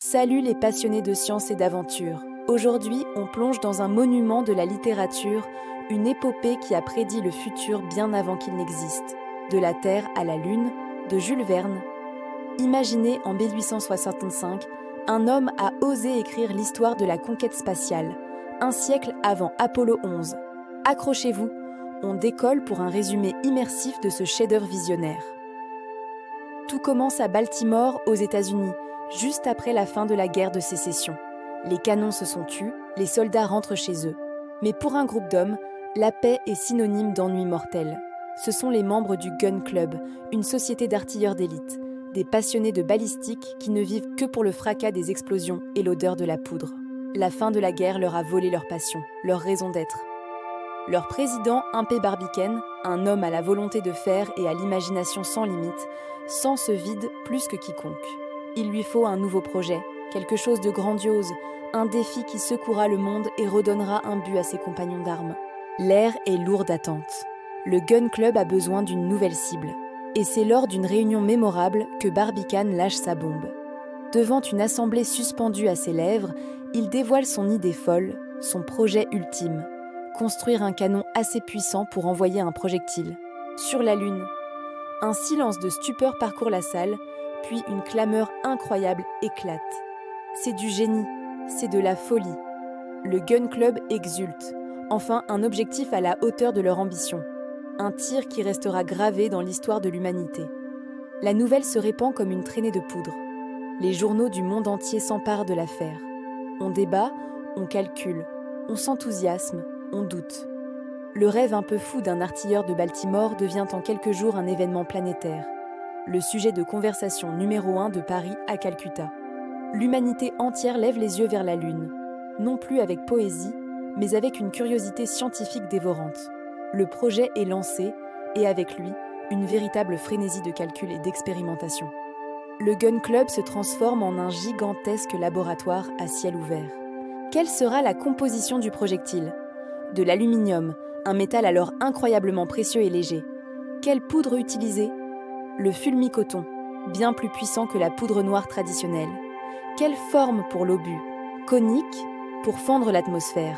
Salut les passionnés de science et d'aventure. Aujourd'hui, on plonge dans un monument de la littérature, une épopée qui a prédit le futur bien avant qu'il n'existe. De la Terre à la Lune, de Jules Verne. Imaginé en 1865, un homme a osé écrire l'histoire de la conquête spatiale, un siècle avant Apollo 11. Accrochez-vous, on décolle pour un résumé immersif de ce chef-d'œuvre visionnaire. Tout commence à Baltimore, aux États-Unis, juste après la fin de la guerre de sécession. Les canons se sont tus, les soldats rentrent chez eux. Mais pour un groupe d'hommes, la paix est synonyme d'ennui mortel. Ce sont les membres du Gun Club, une société d'artilleurs d'élite, des passionnés de balistique qui ne vivent que pour le fracas des explosions et l'odeur de la poudre. La fin de la guerre leur a volé leur passion, leur raison d'être. Leur président, Impey Barbicane, un homme à la volonté de faire et à l'imagination sans limite, sent ce vide plus que quiconque. Il lui faut un nouveau projet, quelque chose de grandiose, un défi qui secouera le monde et redonnera un but à ses compagnons d'armes. L'air est lourd d'attente. Le Gun Club a besoin d'une nouvelle cible. Et c'est lors d'une réunion mémorable que Barbicane lâche sa bombe. Devant une assemblée suspendue à ses lèvres, il dévoile son idée folle, son projet ultime. Construire un canon assez puissant pour envoyer un projectile. Sur la Lune. Un silence de stupeur parcourt la salle, puis une clameur incroyable éclate. C'est du génie, c'est de la folie. Le Gun Club exulte. Enfin, un objectif à la hauteur de leur ambition. Un tir qui restera gravé dans l'histoire de l'humanité. La nouvelle se répand comme une traînée de poudre. Les journaux du monde entier s'emparent de l'affaire. On débat, on calcule, on s'enthousiasme, on doute. Le rêve un peu fou d'un artilleur de Baltimore devient en quelques jours un événement planétaire. Le sujet de conversation numéro 1 de Paris à Calcutta. L'humanité entière lève les yeux vers la Lune, non plus avec poésie, mais avec une curiosité scientifique dévorante. Le projet est lancé, et avec lui, une véritable frénésie de calcul et d'expérimentation. Le Gun Club se transforme en un gigantesque laboratoire à ciel ouvert. Quelle sera la composition du projectile ? De l'aluminium, un métal alors incroyablement précieux et léger. Quelle poudre utiliser ? Le fulmi-coton, bien plus puissant que la poudre noire traditionnelle. Quelle forme pour l'obus ? Conique, pour fendre l'atmosphère.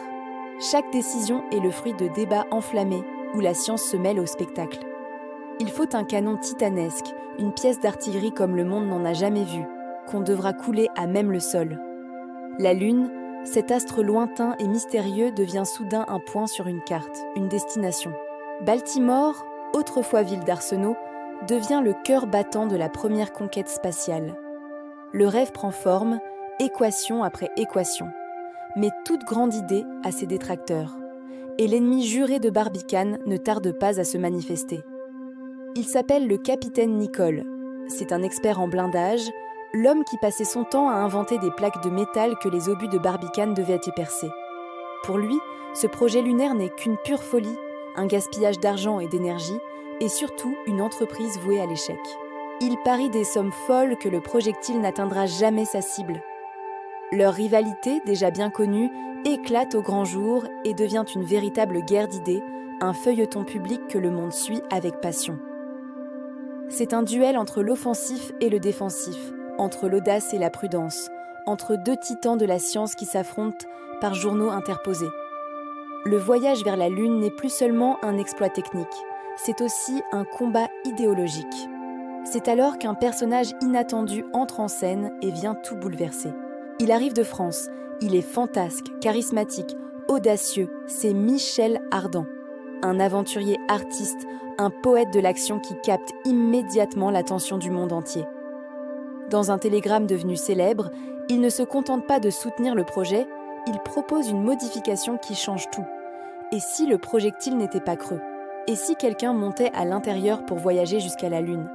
Chaque décision est le fruit de débats enflammés où la science se mêle au spectacle. Il faut un canon titanesque, une pièce d'artillerie comme le monde n'en a jamais vu, qu'on devra couler à même le sol. La Lune, cet astre lointain et mystérieux devient soudain un point sur une carte, une destination. Baltimore, autrefois ville d'arsenaux, devient le cœur battant de la première conquête spatiale. Le rêve prend forme, équation après équation. Mais toute grande idée a ses détracteurs. Et l'ennemi juré de Barbicane ne tarde pas à se manifester. Il s'appelle le capitaine Nicholl. C'est un expert en blindage, l'homme qui passait son temps à inventer des plaques de métal que les obus de Barbicane devaient y percer. Pour lui, ce projet lunaire n'est qu'une pure folie, un gaspillage d'argent et d'énergie, et surtout une entreprise vouée à l'échec. Il parie des sommes folles que le projectile n'atteindra jamais sa cible. Leur rivalité, déjà bien connue, éclate au grand jour et devient une véritable guerre d'idées, un feuilleton public que le monde suit avec passion. C'est un duel entre l'offensif et le défensif, entre l'audace et la prudence, entre deux titans de la science qui s'affrontent par journaux interposés. Le voyage vers la Lune n'est plus seulement un exploit technique, c'est aussi un combat idéologique. C'est alors qu'un personnage inattendu entre en scène et vient tout bouleverser. Il arrive de France, il est fantasque, charismatique, audacieux, c'est Michel Ardan. Un aventurier artiste, un poète de l'action qui capte immédiatement l'attention du monde entier. Dans un télégramme devenu célèbre, il ne se contente pas de soutenir le projet, il propose une modification qui change tout. Et si le projectile n'était pas creux ? Et si quelqu'un montait à l'intérieur pour voyager jusqu'à la Lune ?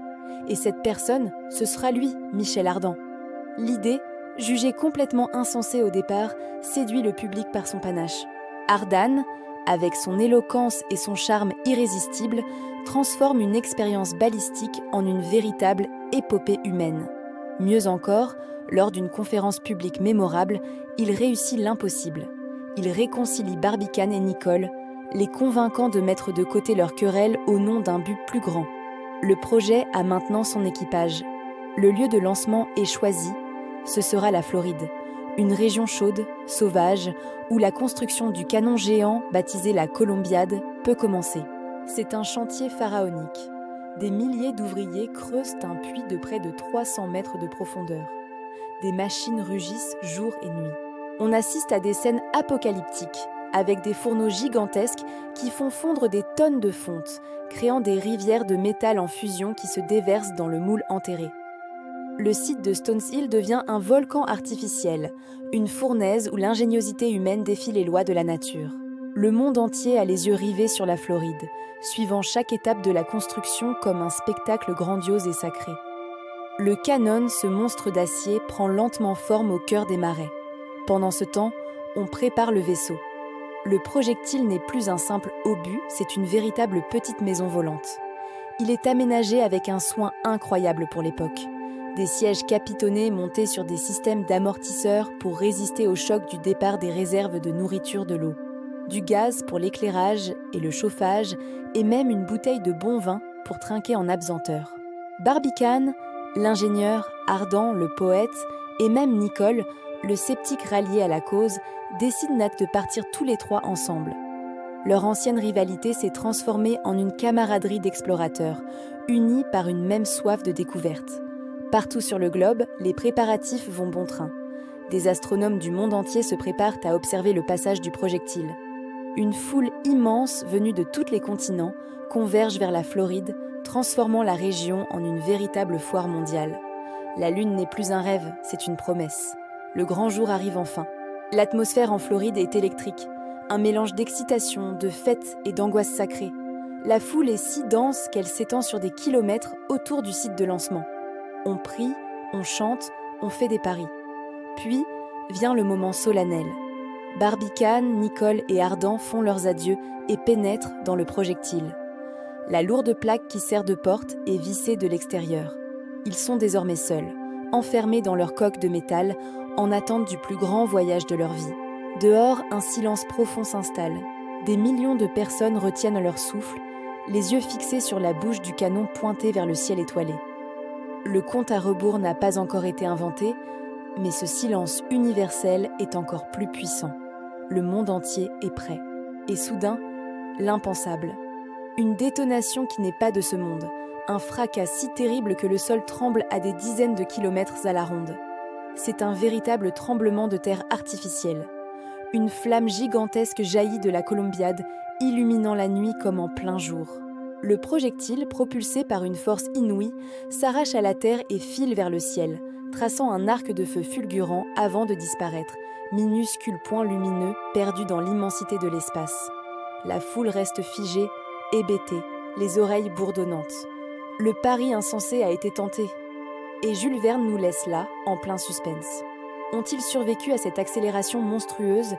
Et cette personne, ce sera lui, Michel Ardan. L'idée, jugée complètement insensée au départ, séduit le public par son panache. Ardan, avec son éloquence et son charme irrésistible, transforme une expérience balistique en une véritable épopée humaine. Mieux encore, lors d'une conférence publique mémorable, il réussit l'impossible. Il réconcilie Barbicane et Nicholl, les convainquant de mettre de côté leur querelle au nom d'un but plus grand. Le projet a maintenant son équipage. Le lieu de lancement est choisi, ce sera la Floride, une région chaude, sauvage, où la construction du canon géant, baptisé la Columbiad, peut commencer. C'est un chantier pharaonique. Des milliers d'ouvriers creusent un puits de près de 300 mètres de profondeur. Des machines rugissent jour et nuit. On assiste à des scènes apocalyptiques, avec des fourneaux gigantesques qui font fondre des tonnes de fonte, créant des rivières de métal en fusion qui se déversent dans le moule enterré. Le site de Stones Hill devient un volcan artificiel, une fournaise où l'ingéniosité humaine défie les lois de la nature. Le monde entier a les yeux rivés sur la Floride, suivant chaque étape de la construction comme un spectacle grandiose et sacré. Le Cannon, ce monstre d'acier, prend lentement forme au cœur des marais. Pendant ce temps, on prépare le vaisseau. Le projectile n'est plus un simple obus, c'est une véritable petite maison volante. Il est aménagé avec un soin incroyable pour l'époque. Des sièges capitonnés montés sur des systèmes d'amortisseurs pour résister au choc du départ des réserves de nourriture de l'eau. Du gaz pour l'éclairage et le chauffage, et même une bouteille de bon vin pour trinquer en absenteur. Barbicane, l'ingénieur, Ardan, le poète, et même Nicole, le sceptique rallié à la cause, décident de partir tous les trois ensemble. Leur ancienne rivalité s'est transformée en une camaraderie d'explorateurs, unis par une même soif de découverte. Partout sur le globe, les préparatifs vont bon train. Des astronomes du monde entier se préparent à observer le passage du projectile. Une foule immense venue de tous les continents converge vers la Floride, transformant la région en une véritable foire mondiale. La Lune n'est plus un rêve, c'est une promesse. Le grand jour arrive enfin. L'atmosphère en Floride est électrique, un mélange d'excitation, de fête et d'angoisse sacrée. La foule est si dense qu'elle s'étend sur des kilomètres autour du site de lancement. On prie, on chante, on fait des paris. Puis vient le moment solennel. Barbicane, Nicole et Ardan font leurs adieux et pénètrent dans le projectile. La lourde plaque qui sert de porte est vissée de l'extérieur. Ils sont désormais seuls, enfermés dans leur coque de métal, en attente du plus grand voyage de leur vie. Dehors, un silence profond s'installe. Des millions de personnes retiennent leur souffle, les yeux fixés sur la bouche du canon pointé vers le ciel étoilé. Le compte à rebours n'a pas encore été inventé, mais ce silence universel est encore plus puissant. Le monde entier est prêt. Et soudain, l'impensable. Une détonation qui n'est pas de ce monde. Un fracas si terrible que le sol tremble à des dizaines de kilomètres à la ronde. C'est un véritable tremblement de terre artificiel. Une flamme gigantesque jaillit de la Columbiad, illuminant la nuit comme en plein jour. Le projectile, propulsé par une force inouïe, s'arrache à la terre et file vers le ciel, traçant un arc de feu fulgurant avant de disparaître, minuscule point lumineux perdu dans l'immensité de l'espace. La foule reste figée, hébétée, les oreilles bourdonnantes. Le pari insensé a été tenté. Et Jules Verne nous laisse là, en plein suspense. Ont-ils survécu à cette accélération monstrueuse?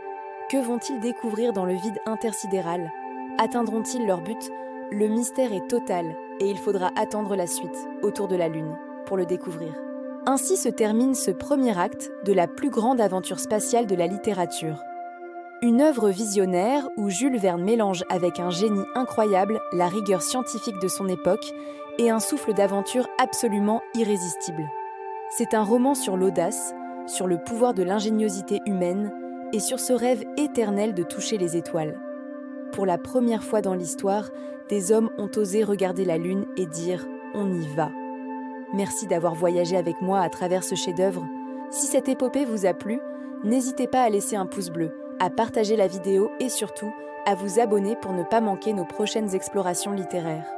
Que vont-ils découvrir dans le vide intersidéral? Atteindront-ils leur but? Le mystère est total et il faudra attendre la suite, autour de la Lune, pour le découvrir. Ainsi se termine ce premier acte de la plus grande aventure spatiale de la littérature. Une œuvre visionnaire où Jules Verne mélange avec un génie incroyable la rigueur scientifique de son époque et un souffle d'aventure absolument irrésistible. C'est un roman sur l'audace, sur le pouvoir de l'ingéniosité humaine et sur ce rêve éternel de toucher les étoiles. Pour la première fois dans l'histoire, des hommes ont osé regarder la Lune et dire « on y va ». Merci d'avoir voyagé avec moi à travers ce chef-d'œuvre. Si cette épopée vous a plu, n'hésitez pas à laisser un pouce bleu, à partager la vidéo et surtout à vous abonner pour ne pas manquer nos prochaines explorations littéraires.